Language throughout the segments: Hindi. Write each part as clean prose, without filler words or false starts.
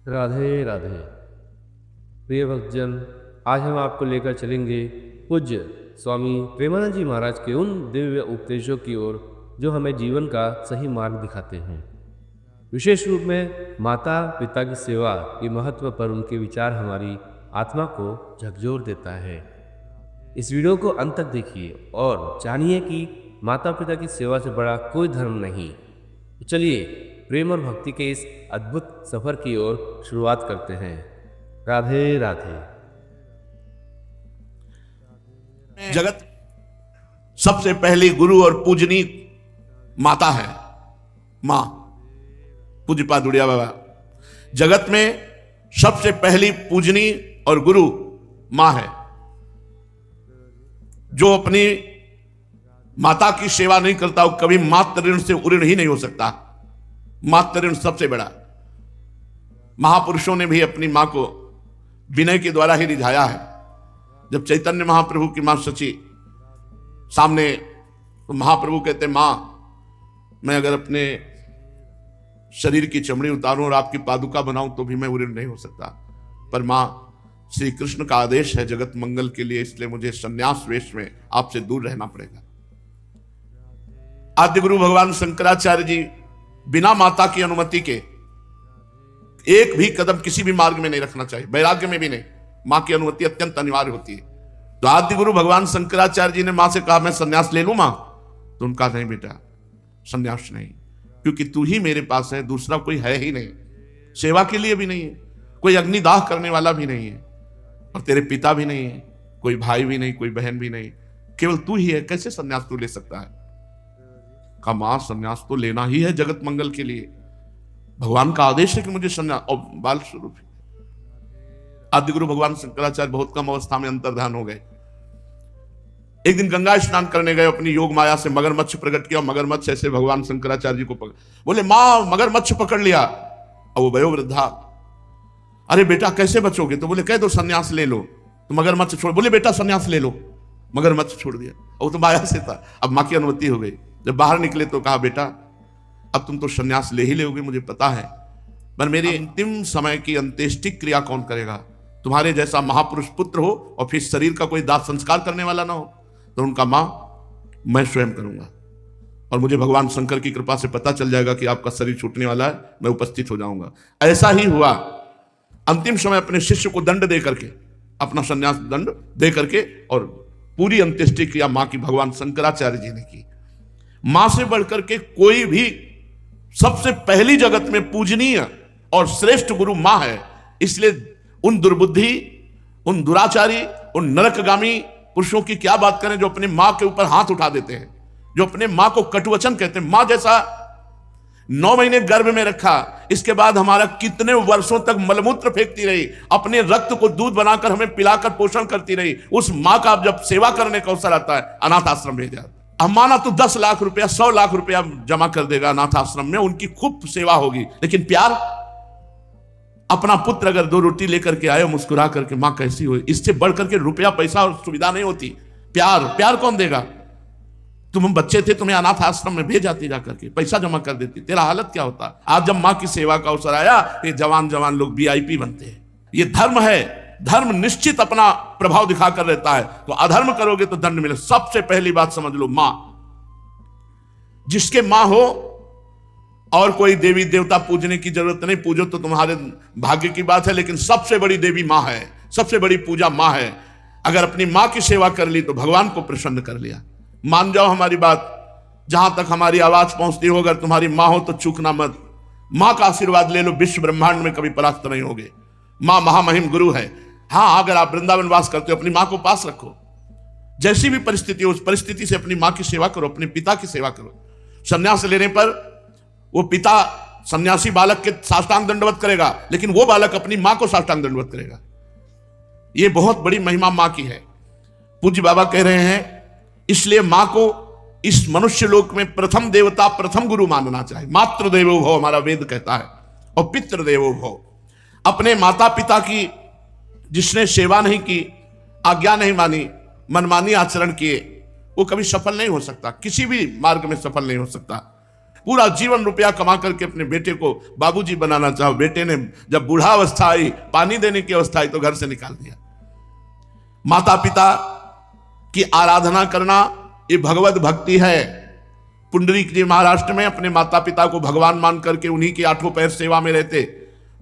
राधे राधे। प्रिय भक्तजन, आज हम आपको लेकर चलेंगे पूज्य स्वामी प्रेमानंद जी महाराज के उन दिव्य उपदेशों की ओर जो हमें जीवन का सही मार्ग दिखाते हैं। विशेष रूप में माता पिता की सेवा के महत्व पर उनके विचार हमारी आत्मा को झकझोर देता है। इस वीडियो को अंत तक देखिए और जानिए कि माता पिता की सेवा से बड़ा कोई धर्म नहीं। तो चलिए प्रेम और भक्ति के इस अद्भुत सफर की ओर शुरुआत करते हैं। राधे राधे। जगत सबसे पहली गुरु और पूजनी माता है, मां पूज्यपाद उड़िया बाबा। जगत में सबसे पहली पूजनी और गुरु मां है। जो अपनी माता की सेवा नहीं करता वो कभी मातृ ऋण से उऋण ही नहीं हो सकता। मातृ ऋण सबसे बड़ा। महापुरुषों ने भी अपनी मां को विनय के द्वारा ही रिझाया है। जब चैतन्य महाप्रभु की मां सची सामने, तो महाप्रभु कहते, मां मैं अगर अपने शरीर की चमड़ी उतारूं और आपकी पादुका बनाऊं तो भी मैं उऋण नहीं हो सकता, पर मां श्री कृष्ण का आदेश है जगत मंगल के लिए, इसलिए मुझे संन्यास वेश में आपसे दूर रहना पड़ेगा। आद्य गुरु भगवान शंकराचार्य जी बिना माता की अनुमति के एक भी कदम किसी भी मार्ग में नहीं रखना चाहिए, वैराग्य में भी नहीं। मां की अनुमति अत्यंत अनिवार्य होती है। तो आद्य गुरु भगवान शंकराचार्य जी ने मां से कहा, मैं संन्यास ले लूं मां? तो उनका नहीं बेटा, संन्यास नहीं, क्योंकि तू ही मेरे पास है, दूसरा कोई है ही नहीं। सेवा के लिए भी नहीं है, कोई अग्निदाह करने वाला भी नहीं है, और तेरे पिता भी नहीं है, कोई भाई भी नहीं, कोई बहन भी नहीं, केवल तू ही है। कैसे संन्यास तू ले सकता है? कहा, मां संन्यास तो लेना ही है जगत मंगल के लिए, भगवान का आदेश है कि मुझे संन्यास। और बाल स्वरूप आदि गुरु भगवान शंकराचार्य बहुत कम अवस्था में अंतर्धान हो गए। एक दिन गंगा स्नान करने गए, अपनी योग माया से मगरमच्छ प्रकट किया। मगरमच्छ ऐसे भगवान शंकराचार्य जी को पकड़, बोले मां मगरमच्छ पकड़ लिया। और वो वयोवृद्धा, अरे बेटा कैसे बचोगे? तो बोले कह दो संन्यास ले लो तो मगरमच्छ छोड़। बोले बेटा संन्यास ले लो, मगरमच्छ छोड़ दिया। और वो तो माया से था। अब मां की अनुमति हो गई। जब बाहर निकले तो कहा, बेटा अब तुम तो संन्यास ले ही लोगे मुझे पता है, पर मेरी अंतिम समय की अंत्येष्टि क्रिया कौन करेगा? तुम्हारे जैसा महापुरुष पुत्र हो और फिर शरीर का कोई दाह संस्कार करने वाला ना हो। तो उनका, मां मैं स्वयं करूंगा, और मुझे भगवान शंकर की कृपा से पता चल जाएगा कि आपका शरीर छूटने वाला है, मैं उपस्थित हो जाऊंगा। ऐसा ही हुआ। अंतिम समय अपने शिष्य को दंड दे करके, अपना संन्यास दंड दे करके, और पूरी अंत्येष्टि क्रिया मां की भगवान शंकराचार्य जी ने की। मां से बढ़कर के कोई भी सबसे पहली जगत में पूजनीय और श्रेष्ठ गुरु मां है। इसलिए उन दुर्बुद्धि, उन दुराचारी, उन नरकगामी पुरुषों की क्या बात करें जो अपने मां के ऊपर हाथ उठा देते हैं, जो अपने मां को कटुवचन कहते हैं। मां जैसा 9 महीने गर्भ में रखा, इसके बाद हमारा कितने वर्षों तक मलमूत्र फेंकती रही, अपने रक्त को दूध बनाकर हमें पिलाकर पोषण करती रही। उस मां का जब सेवा करने का अवसर आता है, अनाथ आश्रम भेजा। अब माना तो 10 लाख रुपया 100 लाख रुपया जमा कर देगा अनाथ आश्रम में, उनकी खूब सेवा होगी, लेकिन प्यार? अपना पुत्र अगर 2 रोटी लेकर के आए, मुस्कुरा करके, मां कैसी हो, इससे बढ़कर के रुपया पैसा और सुविधा नहीं होती। प्यार कौन देगा? तुम बच्चे थे, तुम्हें अनाथ आश्रम में भेज जाती, जाकर के पैसा जमा कर देती, तेरा हालत क्या होता? आज जब मां की सेवा का अवसर आया, ये जवान लोग VIP बनते हैं। ये धर्म है। धर्म निश्चित अपना प्रभाव दिखाकर रहता है। तो अधर्म करोगे तो दंड मिले। सबसे पहली बात समझ लो, मां। जिसके मां हो और कोई देवी देवता पूजने की जरूरत नहीं, पूजो तो तुम्हारे भाग्य की बात है, लेकिन सबसे बड़ी देवी मां है, सबसे बड़ी पूजा मां है। अगर अपनी मां की सेवा कर ली तो भगवान को प्रसन्न कर लिया। मान जाओ हमारी बात, जहां तक हमारी आवाज पहुंचती हो, अगर तुम्हारी मां हो तो चूकना मत। मां का आशीर्वाद ले लो, विश्व ब्रह्मांड में कभी परास्त नहीं होगे। मां महामहिम गुरु है। हाँ, अगर आप वृंदावन वास करते हो, अपनी मां को पास रखो। जैसी भी परिस्थिति हो, उस परिस्थिति से अपनी मां की सेवा करो, अपने पिता की सेवा करो। संन्यास लेने पर वो पिता सन्यासी बालक के साष्टांग दंडवत करेगा, लेकिन वो बालक अपनी मां को साष्टांग दंडवत करेगा। ये बहुत बड़ी महिमा मां की है। पूज्य बाबा कह रहे हैं, इसलिए मां को इस मनुष्य लोक में प्रथम देवता, प्रथम गुरु मानना चाहिए। मातृ देवो भव हमारा वेद कहता है, और पितृ देवो भव। अपने माता पिता की जिसने सेवा नहीं की, आज्ञा नहीं मानी, मनमानी आचरण किए, वो कभी सफल नहीं हो सकता, किसी भी मार्ग में सफल नहीं हो सकता। पूरा जीवन रुपया कमा करके अपने बेटे को बाबूजी बनाना चाहो, बेटे ने जब बूढ़ावस्था आई, पानी देने की अवस्था आई तो घर से निकाल दिया। माता पिता की आराधना करना ये भगवत भक्ति है। पुंडरीक जी महाराष्ट्र में अपने माता पिता को भगवान मान करके उन्हीं के आठों पैर सेवा में रहते।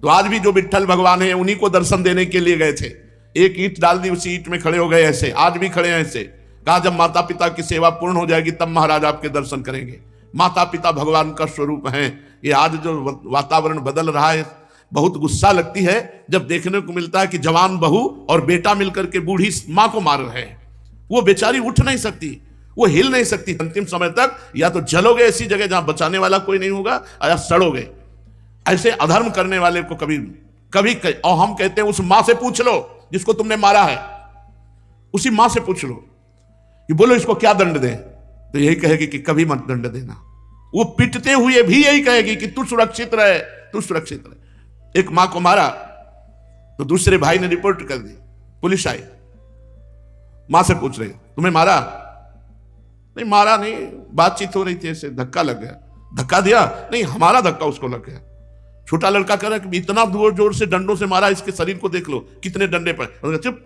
तो आज भी जो विट्ठल भगवान है उन्हीं को दर्शन देने के लिए गए थे। एक ईंट डाल दी, उसी ईंट में खड़े हो गए ऐसे, आज भी खड़े हैं ऐसे। कहा जब माता पिता की सेवा पूर्ण हो जाएगी तब महाराज आपके दर्शन करेंगे। माता पिता भगवान का स्वरूप हैं। ये आज जो वातावरण बदल रहा है, बहुत गुस्सा लगती है जब देखने को मिलता है कि जवान बहू और बेटा मिलकर के बूढ़ी मां को मार रहे हैं। वो बेचारी उठ नहीं सकती, वो हिल नहीं सकती। अंतिम समय तक या तो जलोगे ऐसी जगह जहां बचाने वाला कोई नहीं होगा, या सड़ोगे। ऐसे अधर्म करने वाले को कभी कभी और हम कहते हैं उस मां से पूछ लो जिसको तुमने मारा है, उसी मां से पूछ लो कि बोलो इसको क्या दंड दें, तो यही कहेगी कि कभी मत दंड देना। वो पिटते हुए भी यही कहेगी कि तू सुरक्षित रहे, तू सुरक्षित रहे। एक मां को मारा तो दूसरे भाई ने रिपोर्ट कर दी, पुलिस आई, मां से पूछ रही तुम्हें मारा? नहीं मारा नहीं, बातचीत हो रही थी, ऐसे धक्का लग गया। धक्का दिया? नहीं, हमारा धक्का उसको लग गया। छोटा लड़का कह रहा कि इतना जोर जोर से डंडों से मारा, इसके शरीर को देख लो कितने डंडे पर। चुप।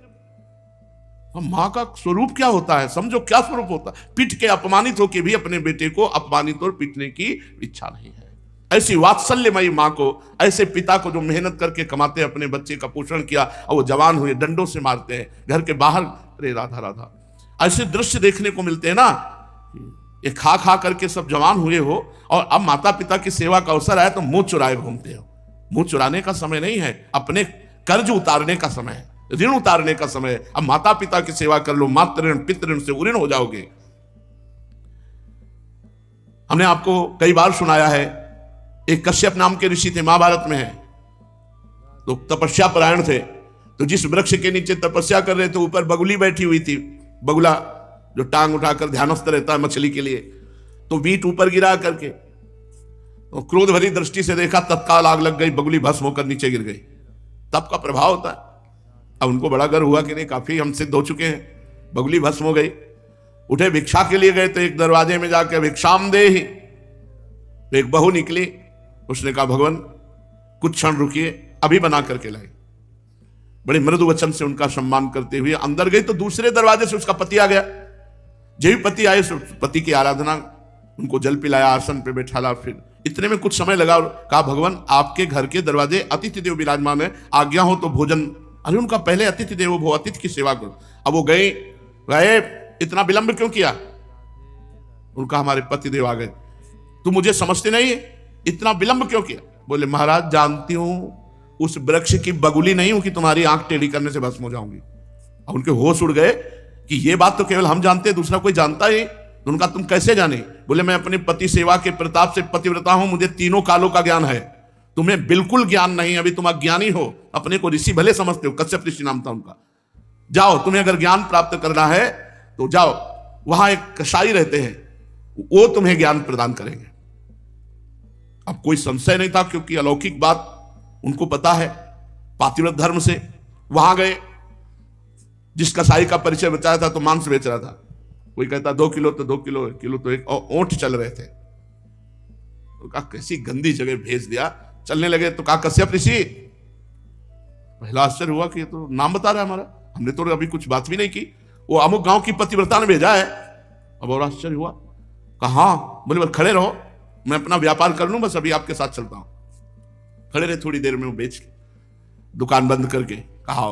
मां का स्वरूप क्या होता है, समझो क्या स्वरूप होता है। पीट के अपमानित होकर भी अपने बेटे को अपमानित और पीटने की इच्छा नहीं है। ऐसी वात्सल्यमयी मां को, ऐसे पिता को जो मेहनत करके कमाते अपने बच्चे का पोषण किया और वो जवान हुए, डंडों से मारते हैं घर के बाहर। अरे राधा राधा, ऐसे दृश्य देखने को मिलते हैं ना। ये खा खा करके सब जवान हुए हो और अब माता पिता की सेवा का अवसर आया तो मुंह चुराए घूमते हो। मुंह चुराने का समय नहीं है, अपने कर्ज उतारने का समय है, ऋण उतारने का समय है। अब माता पिता की सेवा कर लो, मातृ ऋण पितृ ऋण से उऋण हो जाओगे। हमने आपको कई बार सुनाया है, एक कश्यप नाम के ऋषि थे, महाभारत में है। तो तपस्या परायण थे, तो जिस वृक्ष के नीचे तपस्या कर रहे थे ऊपर बगुली बैठी हुई थी। बगुला जो टांग उठाकर ध्यानस्थ रहता है मछली के लिए, तो बीट ऊपर गिरा करके तो क्रोध भरी दृष्टि से देखा, तत्काल आग लग गई, बगुली भस्म होकर नीचे गिर गई। तप का प्रभाव होता है। अब उनको बड़ा गर्व हुआ कि नहीं, काफी हम सिद्ध हो चुके हैं। बगुली भस्म हो गई, उठे भिक्षा के लिए गए तो एक दरवाजे में जाकर भिक्षाम दे ही, तो एक बहू निकली। उसने कहा भगवान कुछ क्षण रुकिए, अभी बना करके लाई। बड़े मृदु वचन से उनका सम्मान करते हुए अंदर गई तो दूसरे दरवाजे से उसका पति आ गया। जब भी पति आए, पति की आराधना, उनको जल पिलाया, आसन पे बैठाला। फिर इतने में कुछ समय लगा और कहा भगवान आपके घर के दरवाजे अतिथि देव विराजमान है, आज्ञा हो तो भोजन। अरे उनका पहले अतिथि देवो भव, अतिथि की सेवा करो। अब वो गए, इतना विलंब क्यों किया? उनका हमारे पति देव आ गए। तुम मुझे समझते नहीं, इतना विलंब क्यों किया? बोले महाराज जानती हूं उस वृक्ष की बगुली नहीं हूं कि तुम्हारी आंख टेढ़ी करने से भस्म हो जाऊंगी। अब उनके होश उड़ गए कि ये बात तो केवल हम जानते हैं, दूसरा कोई जानता ही। तो उनका तुम कैसे जाने? बोले मैं अपने पति सेवा के प्रताप से पतिव्रता हूं, मुझे तीनों कालों का ज्ञान है, तुम्हें बिल्कुल ज्ञान नहीं। अभी तुम अज्ञानी हो, अपने को ऋषि भले समझते हो, कश्यप ऋषि नाम था उनका। जाओ, तुम्हें अगर ज्ञान प्राप्त करना है तो जाओ, वहां एक कसाई रहते हैं, वो तुम्हें ज्ञान प्रदान करेंगे। अब कोई संशय नहीं था क्योंकि अलौकिक बात उनको पता है। पातिव्रत धर्म से वहां गए, जिस कसाई का परिचय बताया था तो मांस बेच रहा था। कोई कहता 2 किलो तो 2 किलो, किलो तो एक, और ओंठ चल रहे थे। तो कहा कैसी गंदी जगह भेज दिया। चलने लगे तो कहा कश्यप ऋषि, पहला आश्चर्य हुआ कि ये तो नाम बता रहा है हमारा, हमने तो अभी कुछ बात भी नहीं की। वो अमुक गांव की पतिव्रता ने भेजा है। अब और आश्चर्य हुआ। कहा हाँ। बोले बस खड़े रहो, मैं अपना व्यापार कर लूं, बस अभी आपके साथ चलता हूं। खड़े रहे, थोड़ी देर में वो बेच के दुकान बंद करके कहा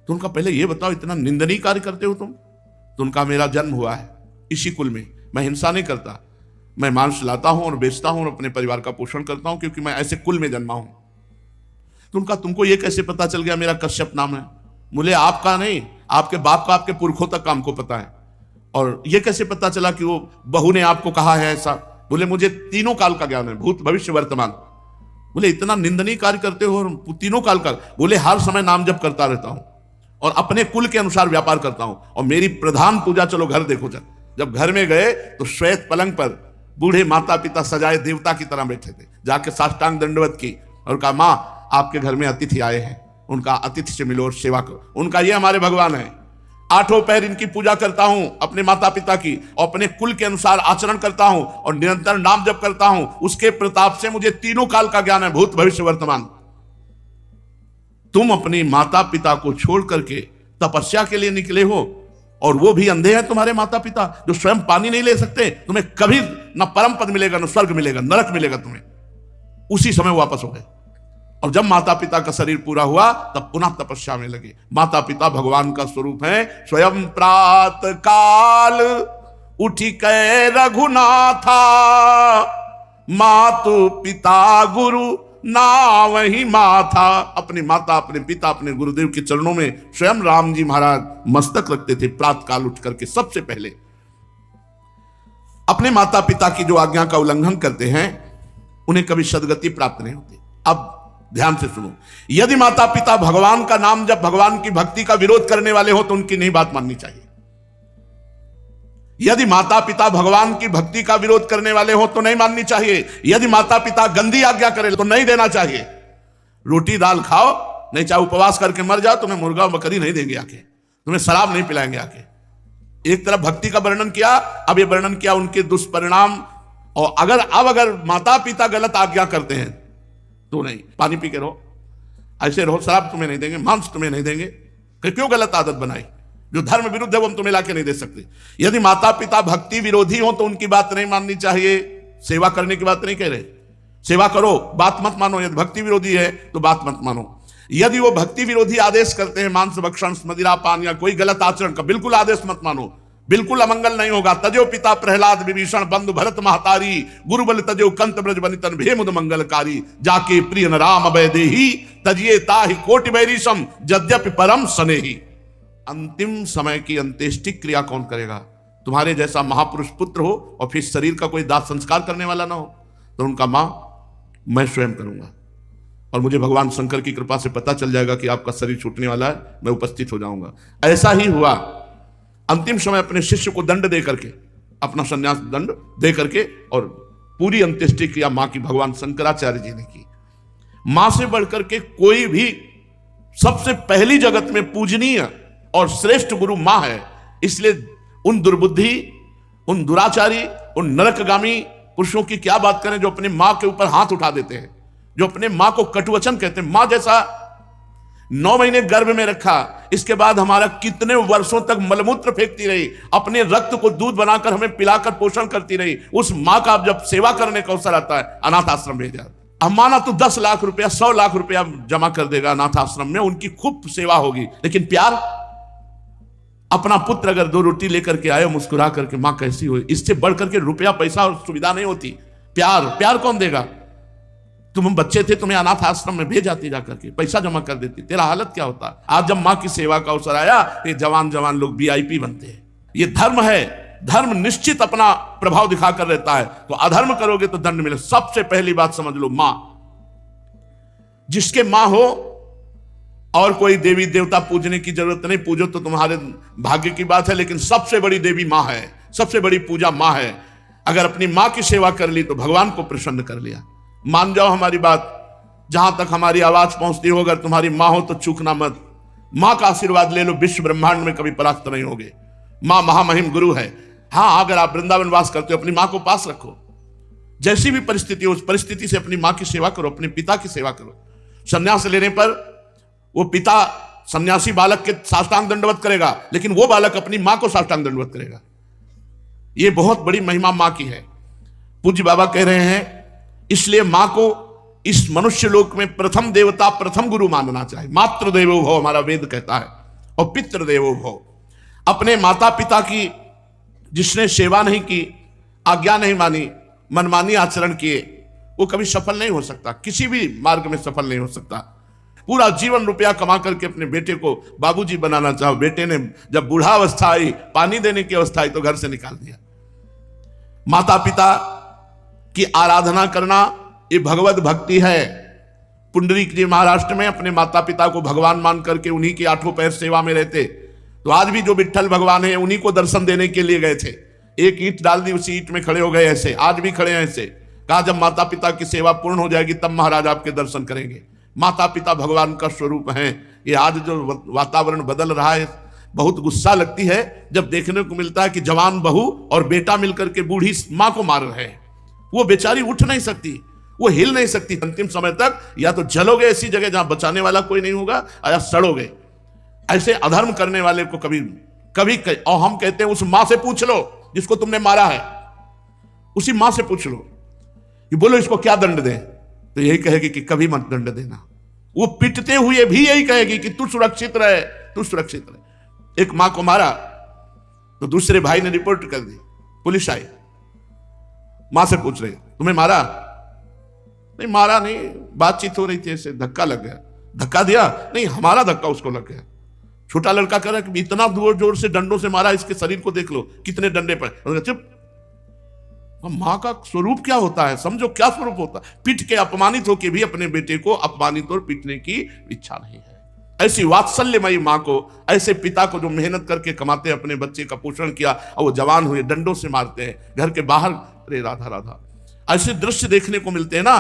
तो उनका पहले ये बताओ इतना निंदनीय कार्य करते हो तुम? तो उनका मेरा जन्म हुआ है इसी कुल में, मैं हिंसा नहीं करता, मैं मांस लाता हूं और बेचता हूं और अपने परिवार का पोषण करता हूं क्योंकि मैं ऐसे कुल में जन्मा हूं। तो उनका तुमको ये कैसे पता चल गया मेरा कश्यप नाम है? बोले आपका नहीं, आपके बाप का, आपके पुरखों तक का हमको पता है। और ये कैसे पता चला कि वो बहू ने आपको कहा है ऐसा? बोले मुझे तीनों काल का ज्ञान है, भूत भविष्य वर्तमान। बोले इतना निंदनीय कार्य करते हो और तीनों काल का? बोले हर समय नाम जप करता रहता हूं और अपने कुल के अनुसार व्यापार करता हूं और मेरी प्रधान पूजा, चलो घर देखो। जब घर में गए तो श्वेत पलंग पर बूढ़े माता पिता सजाए देवता की तरह बैठे थे। जाके साष्टांग दंडवत की और कहा मां आपके घर में अतिथि आए हैं, उनका अतिथि से मिलो और सेवा करो। उनका ये हमारे भगवान है। 8 पहर इनकी पूजा करता हूं, अपने माता पिता की, और अपने कुल के अनुसार आचरण करता हूं और निरंतर नाम जप करता हूं। उसके प्रताप से मुझे तीनों काल का ज्ञान है, भूत भविष्य वर्तमान। तुम अपनी माता पिता को छोड़ करके तपस्या के लिए निकले हो, और वो भी अंधे हैं तुम्हारे माता पिता, जो स्वयं पानी नहीं ले सकते। तुम्हें कभी न परम पद मिलेगा, न स्वर्ग मिलेगा, नरक मिलेगा तुम्हें। उसी समय वापस हो गए। और जब माता पिता का शरीर पूरा हुआ तब पुनः तपस्या में लगे। माता पिता भगवान का स्वरूप है। स्वयं प्रात काल उठी कै रघुनाथा, मातु पिता गुरु ना वही माथा। अपनी माता, अपने पिता, अपने गुरुदेव के चरणों में स्वयं राम जी महाराज मस्तक रखते थे प्रातः काल उठ करके। सबसे पहले अपने माता पिता की जो आज्ञा का उल्लंघन करते हैं उन्हें कभी सदगति प्राप्त नहीं होती। अब ध्यान से सुनो, यदि माता पिता भगवान का नाम जब भगवान की भक्ति का विरोध करने वाले हो तो उनकी नहीं बात माननी चाहिए। यदि माता पिता भगवान की भक्ति का विरोध करने वाले हो तो नहीं माननी चाहिए। यदि माता पिता गंदी आज्ञा करे तो नहीं देना चाहिए। रोटी दाल खाओ, नहीं चाहे उपवास करके मर जाओ, तुम्हें मुर्गा बकरी नहीं देंगे आके, तुम्हें शराब नहीं पिलाएंगे आके। एक तरफ भक्ति का वर्णन किया, अब ये वर्णन किया उनके दुष्परिणाम। और अगर माता पिता गलत आज्ञा करते हैं तो नहीं, पानी पी के रहो, ऐसे रहो, शराब तुम्हें नहीं देंगे, मांस तुम्हें नहीं देंगे। क्यों गलत आदत बनाई? जो धर्म विरुद्ध है वो हम तुम्हें लाके नहीं दे सकते। यदि माता पिता भक्ति विरोधी हो तो उनकी बात नहीं माननी चाहिए। सेवा करने की बात नहीं कह रहे, सेवा करो, बात मत मानो। यदि भक्ति विरोधी है तो बात मत मानो। यदि वो भक्ति विरोधी आदेश करते हैं, मांस भक्षण, मदिरा पान या कोई गलत आचरण का, बिल्कुल आदेश मत मानो, बिल्कुल अमंगल नहीं होगा। तजो पिता प्रहलाद विभीषण बंधु भरत महतारी, गुरु बल तजो कंत ब्रज बनितन भेमुद मंगलकारी, जाके प्रिय न राम अभय देही, तजिए ताहि कोटि बैरीशम यद्यपि परम स्नेही। अंतिम समय की अंत्येष्टि क्रिया कौन करेगा? तुम्हारे जैसा महापुरुष पुत्र हो और फिर शरीर का कोई दाह संस्कार करने वाला ना हो तो उनका मां मैं स्वयं करूंगा। और मुझे भगवान शंकर की कृपा से पता चल जाएगा कि आपका शरीर छूटने वाला है, मैं उपस्थित हो जाऊंगा। ऐसा ही हुआ। अंतिम समय अपने शिष्य को दंड दे करके, अपना संन्यास दंड दे करके, और पूरी अंत्येष्टि क्रिया मां की भगवान शंकराचार्य जी ने की। मां से बढ़कर के कोई भी सबसे पहली जगत में पूजनीय और श्रेष्ठ गुरु मां है। इसलिए उन दुर्बुद्धि, उन दुराचारी, उन नरकगामी पुरुषों की क्या बात करें जो अपने मां के ऊपर हाथ उठा देते हैं, जो अपने मां को कटुवचन कहते हैं। मां जैसा 9 महीने गर्भ में रखा, इसके बाद हमारा कितने वर्षों तक मलमूत्र फेंकती रही, अपने रक्त को दूध बनाकर हमें पिलाकर पोषण करती रही। उस मां का जब सेवा करने का अवसर आता है, अनाथ आश्रम भेजा। अब माना तो 10 लाख रुपया, 100 लाख रुपया जमा कर देगा अनाथ आश्रम में, उनकी खूब सेवा होगी। लेकिन प्यार, अपना पुत्र अगर 2 रोटी लेकर के आए मुस्कुरा करके, मां कैसी हो, इससे बढ़कर के रुपया पैसा और सुविधा नहीं होती। प्यार कौन देगा? तुम बच्चे थे, तुम्हें अनाथ आश्रम में भेज जाती, जाकर के पैसा जमा कर देती, तेरा हालत क्या होता? आज जब मां की सेवा का अवसर आया, ये जवान लोग VIP बनते हैं। ये धर्म है। धर्म निश्चित अपना प्रभाव दिखाकर रहता है। तो अधर्म करोगे तो दंड मिले। सबसे पहली बात समझ लो, मां, जिसके मां हो और कोई देवी देवता पूजने की जरूरत नहीं, पूजो तो तुम्हारे भाग्य की बात है, लेकिन सबसे बड़ी देवी मां है, सबसे बड़ी पूजा मां है। अगर अपनी मां की सेवा कर ली तो भगवान को प्रसन्न कर लिया। मान जाओ हमारी बात, जहां तक हमारी आवाज पहुंचती हो, अगर तुम्हारी मां हो तो चूकना मत। मां का आशीर्वाद ले लो, विश्व ब्रह्मांड में कभी परास्त नहीं होगे। मां महामहिम गुरु है। हाँ, अगर आप वृंदावन वास करते हो, अपनी मां को पास रखो। जैसी भी परिस्थिति हो, उस परिस्थिति से अपनी मां की सेवा करो, अपने पिता की सेवा करो। संन्यास लेने पर वो पिता सन्यासी बालक के साष्टांग दंडवत करेगा, लेकिन वो बालक अपनी मां को साष्टांग दंडवत करेगा। ये बहुत बड़ी महिमा मां की है। पूज्य बाबा कह रहे हैं, इसलिए मां को इस मनुष्य लोक में प्रथम देवता, प्रथम गुरु मानना चाहिए। मातृ देवो भव हमारा वेद कहता है, और पितृ देवो भव। अपने माता पिता की जिसने सेवा नहीं की, आज्ञा नहीं मानी, मनमानी आचरण किए, वो कभी सफल नहीं हो सकता, किसी भी मार्ग में सफल नहीं हो सकता। पूरा जीवन रुपया कमा करके अपने बेटे को बाबूजी बनाना चाहो, बेटे ने जब बूढ़ावस्था आई, पानी देने की अवस्था आई, तो घर से निकाल दिया। माता पिता की आराधना करना ये भगवत भक्ति है। पुंडरीक जी महाराष्ट्र में अपने माता पिता को भगवान मान करके उन्हीं की 8 पैर सेवा में रहते। तो आज भी जो विट्ठल भगवान है, उन्हीं को दर्शन देने के लिए गए थे। एक ईंट डाल दी, उसी ईंट में खड़े हो गए। ऐसे आज भी खड़े हैं। ऐसे कहा, जब माता पिता की सेवा पूर्ण हो जाएगी तब महाराज आपके दर्शन करेंगे। माता पिता भगवान का स्वरूप है। ये आज जो वातावरण बदल रहा है, बहुत गुस्सा लगती है जब देखने को मिलता है कि जवान बहू और बेटा मिलकर के बूढ़ी मां को मार रहे हैं। वो बेचारी उठ नहीं सकती, वो हिल नहीं सकती। अंतिम समय तक या तो जलोगे ऐसी जगह जहां बचाने वाला कोई नहीं होगा, या सड़ोगे। ऐसे अधर्म करने वाले को कभी कभी और हम कहते हैं उस मां से पूछ लो जिसको तुमने मारा है, उसी मां से पूछ लो कि बोलो इसको क्या दंड दें, तो यही कहेगी कि कभी मत दंड देना। वो पिटते हुए भी यही कहेगी कि तू सुरक्षित रहे, तू सुरक्षित रहे। एक मां को मारा तो दूसरे भाई ने रिपोर्ट कर दी, पुलिस आई, मां से पूछ रही तुम्हें मारा? नहीं मारा नहीं, बातचीत हो रही थी, ऐसे धक्का लग गया। धक्का दिया? नहीं, हमारा धक्का उसको लग गया। छोटा लड़का कह रहा है कि इतना जोर जोर से डंडों से मारा, इसके शरीर को देख लो कितने डंडे पर। चुप। मां का स्वरूप क्या होता है, समझो क्या स्वरूप होता है। पीट के अपमानित होकर भी अपने बेटे को अपमानित और पीटने की इच्छा नहीं है। ऐसी वात्सल्यमयी मां को, ऐसे पिता को जो मेहनत करके कमाते अपने बच्चे का पोषण किया और वो जवान हुए डंडों से मारते हैं घर के बाहर। अरे राधा राधा, ऐसे दृश्य देखने को मिलते हैं ना।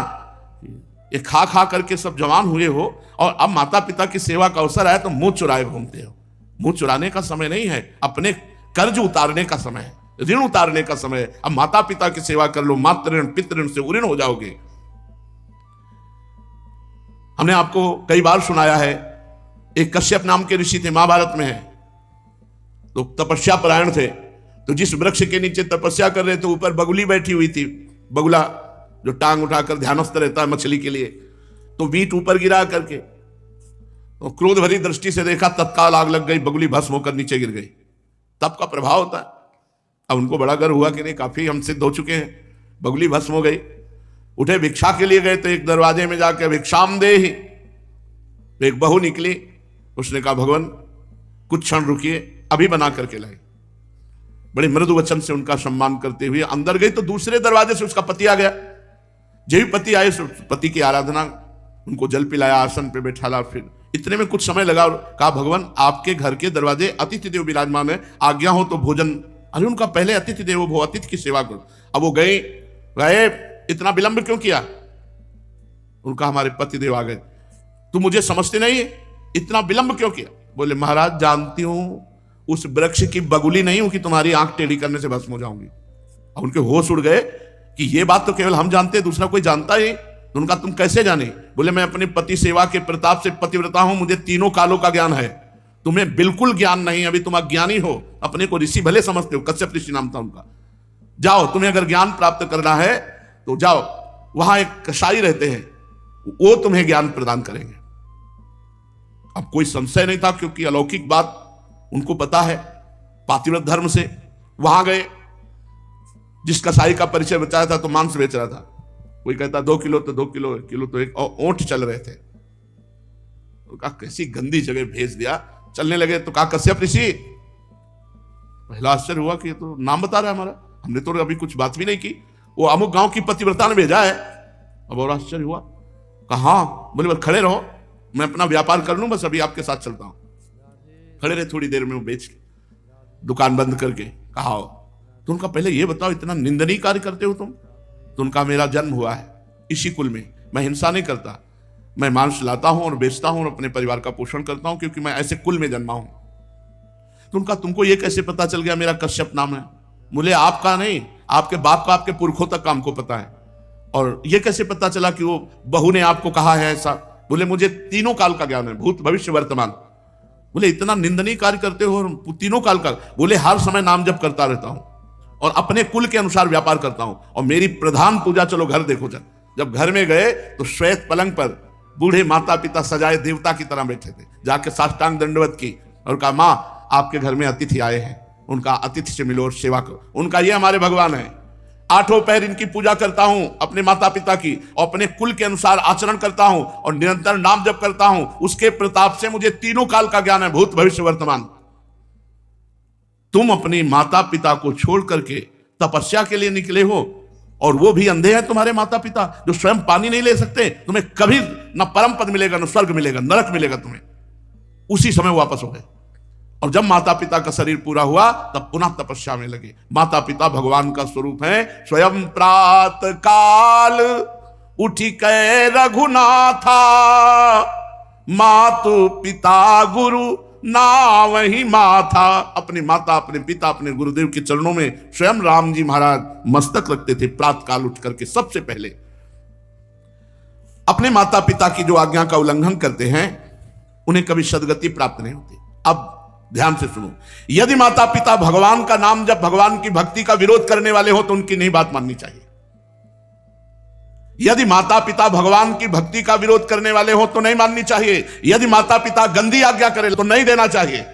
ये खा खा करके सब जवान हुए हो और अब माता पिता की सेवा का अवसर आया तो मुंह चुराए घूमते हो। मुंह चुराने का समय नहीं है, अपने कर्ज उतारने का समय है, ऋण उतारने का समय है। अब माता पिता की सेवा कर लो, मातृ ऋण पितृ ऋण से उऋण हो जाओगे। हमने आपको कई बार सुनाया है, एक कश्यप नाम के ऋषि थे, महाभारत में है, तो तपस्या परायण थे। तो जिस वृक्ष के नीचे तपस्या कर रहे थे ऊपर बगुली बैठी हुई थी, बगुला जो टांग उठाकर ध्यानस्थ रहता है मछली के लिए, तो बीट ऊपर गिरा करके तो क्रोध भरी दृष्टि से देखा, तत्काल आग लग गई, बगुली भस्म होकर नीचे गिर गई। तप का प्रभाव होता है। अब उनको बड़ा गर्व हुआ कि नहीं, काफी हम सिद्ध हो चुके हैं, बगुली भस्म हो गई। उठे भिक्षा के लिए गए तो एक दरवाजे में जाकर भिक्षाम दे ही, तो एक बहू निकली। उसने कहा भगवान कुछ क्षण रुकिए, अभी बना करके लाई। बड़े मृदु वचन से उनका सम्मान करते हुए अंदर गई तो दूसरे दरवाजे से उसका पति आ गया। जब भी पति आए, पति की आराधना, उनको जल पिलाया, आसन पे बैठाला। फिर इतने में कुछ समय लगा और कहा भगवान आपके घर के दरवाजे अतिथि देव विराजमान है, आज्ञा हो तो भोजन। अरे उनका पहले अतिथि देवो भव, अतिथि की सेवा करो। अब वो गए, इतना विलंब क्यों किया? उनका हमारे पति देव आ गए। तुम मुझे समझते नहीं, इतना विलंब क्यों किया? बोले महाराज जानती हूं उस वृक्ष की बगुली नहीं हूं कि तुम्हारी आंख टेढ़ी करने से भस्म हो जाऊंगी। अब उनके होश उड़ गए कि ये बात तो केवल हम जानते हैं, दूसरा कोई जानता ही। तो उनका तुम कैसे जाने? बोले मैं अपने पति सेवा के प्रताप से पतिव्रता हूं, मुझे तीनों कालों का ज्ञान है, तुम्हें बिल्कुल ज्ञान नहीं, अभी तुम अज्ञानी हो, अपने को ऋषि भले समझते हो। कश्यप ऋषि नाम था उनका। जाओ, तुम्हें अगर ज्ञान प्राप्त करना है तो जाओ, वहां एक कसाई रहते हैं, वो तुम्हें ज्ञान प्रदान करेंगे। अब कोई संशय नहीं था क्योंकि अलौकिक बात उनको पता है, पातिव्रत धर्म से। वहां गए, जिस कसाई का परिचय बताया था तो मांस बेच रहा था। कोई कहता 2 किलो तो 2 किलो, किलो तो एक, और ऊंट चल रहे थे। तो कहा कैसी गंदी जगह भेज दिया। चलने लगे तो कहा कश्यप ऋषि, पहला आश्चर्य हुआ कि ये तो नाम बता रहा है हमारा, हमने तो अभी कुछ बात भी नहीं की, वो अमुक गांव की पतिव्रता ने भेजा है। अब और आश्चर्य हुआ। कहा हाँ। बोले बस खड़े रहो, मैं अपना व्यापार कर लूं, बस अभी आपके साथ चलता हूं। खड़े रहे, थोड़ी देर में वो बेच के दुकान बंद करके कहा तो उनका पहले ये बताओ इतना निंदनीय कार्य करते हो तुम? तो उनका मेरा जन्म हुआ है इसी कुल में, मैं हिंसा नहीं करता, मैं मांस लाता हूं और बेचता हूं और अपने परिवार का पोषण करता हूं क्योंकि मैं ऐसे कुल में जन्मा हूं। तो उनका तुमको ये कैसे पता चल गया मेरा कश्यप नाम है? बोले आपका नहीं, आपके बाप का, आपके पुरखों तक का हमको पता है। और ये कैसे पता चला कि वो बहू ने आपको कहा है ऐसा? बोले मुझे तीनों काल का ज्ञान है, भूत भविष्य वर्तमान। बोले इतना निंदनीय कार्य करते हो और तीनों काल का? बोले हर समय नाम जप करता रहता हूं और अपने कुल के अनुसार व्यापार करता हूं और मेरी प्रधान पूजा, चलो घर देखो। जब घर में गए तो श्वेत पलंग पर बूढ़े माता पिता सजाए देवता की तरह बैठे थे। जाके साष्टांग दंडवत की और कहा मां आपके घर में अतिथि आए हैं, उनका अतिथि से मिलो और सेवा करो। उनका ये हमारे भगवान है, 8 पहर इनकी पूजा करता हूं अपने माता पिता की और अपने कुल के अनुसार आचरण करता हूं और निरंतर नाम जप करता हूं। उसके प्रताप से मुझे तीनों काल का ज्ञान है, भूत भविष्य वर्तमान। तुम अपनी माता पिता को छोड़ करके तपस्या के लिए निकले हो और वो भी अंधे हैं तुम्हारे माता पिता जो स्वयं पानी नहीं ले सकते। तुम्हें कभी न परम पद मिलेगा, न स्वर्ग मिलेगा, नरक मिलेगा तुम्हें। उसी समय वापस हो गए और जब माता पिता का शरीर पूरा हुआ तब पुनः तपस्या में लगे। माता पिता भगवान का स्वरूप है। स्वयं प्रात काल उठी कै रघुनाथा, मातु पिता गुरु ना वही माथा। अपनी माता, अपने पिता, अपने गुरुदेव के चरणों में स्वयं राम जी महाराज मस्तक रखते थे प्रातः काल उठ करके। सबसे पहले अपने माता पिता की जो आज्ञा का उल्लंघन करते हैं उन्हें कभी सदगति प्राप्त नहीं होती। अब ध्यान से सुनो, यदि माता पिता भगवान का नाम जब भगवान की भक्ति का विरोध करने वाले हो तो उनकी नहीं बात माननी चाहिए। यदि माता पिता भगवान की भक्ति का विरोध करने वाले हो तो नहीं माननी चाहिए। यदि माता पिता गंदी आज्ञा करे तो नहीं देना चाहिए।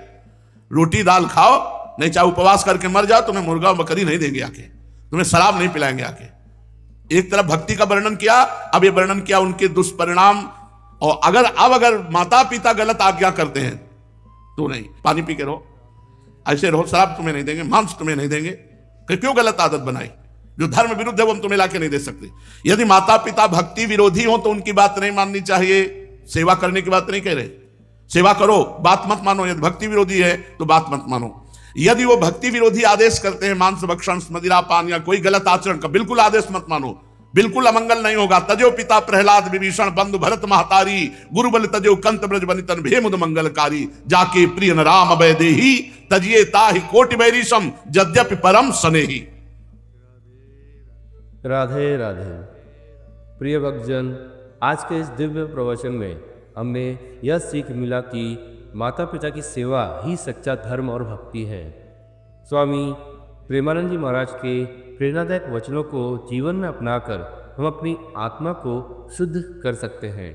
रोटी दाल खाओ, नहीं चाहे उपवास करके मर जाओ, तुम्हें मुर्गा बकरी नहीं देंगे आके, तुम्हें शराब नहीं पिलाएंगे आके। एक तरफ भक्ति का वर्णन किया, अब ये वर्णन किया उनके दुष्परिणाम। और अगर माता पिता गलत आज्ञा करते हैं तो नहीं, पानी पी के रहो, ऐसे रहो, शराब तुम्हें नहीं देंगे, मांस तुम्हें नहीं देंगे। क्यों गलत आदत बनाई? जो धर्म विरुद्ध है वो हम तुम्हें लाके नहीं दे सकते। यदि माता पिता भक्ति विरोधी हो तो उनकी बात नहीं माननी चाहिए। सेवा करने की बात नहीं कह रहे, सेवा करो, बात मत मानो। यदि भक्ति विरोधी है तो बात मत मानो। यदि वो भक्ति विरोधी आदेश करते हैं, मांस भक्षण, मदिरा पान या कोई गलत आचरण का, बिल्कुल आदेश मत मानो, बिल्कुल अमंगल नहीं होगा। तजो पिता प्रहलाद विभीषण बंधु भरत महतारी, गुरु बल तजो कंत ब्रज बनितन भेमुद मंगलकारी, जाके प्रिय न राम अभय देही, तजिए ताहि कोटि बैरीशम यद्यपि परम स्नेही। राधे राधे। प्रिय भक्तजन, आज के इस दिव्य प्रवचन में हमें यह सीख मिला कि माता पिता की सेवा ही सच्चा धर्म और भक्ति है। स्वामी प्रेमानंद जी महाराज के प्रेरणादायक वचनों को जीवन में अपनाकर हम अपनी आत्मा को शुद्ध कर सकते हैं।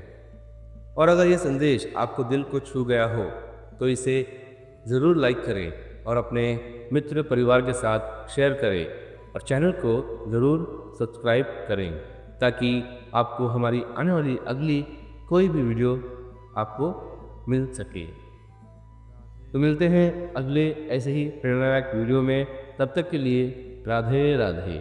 और अगर यह संदेश आपको दिल को छू गया हो तो इसे ज़रूर लाइक करें और अपने मित्र परिवार के साथ शेयर करें और चैनल को ज़रूर सब्सक्राइब करें ताकि आपको हमारी आने वाली अगली कोई भी वीडियो आपको मिल सके। तो मिलते हैं अगले ऐसे ही प्रेरणादायक वीडियो में। तब तक के लिए राधे राधे।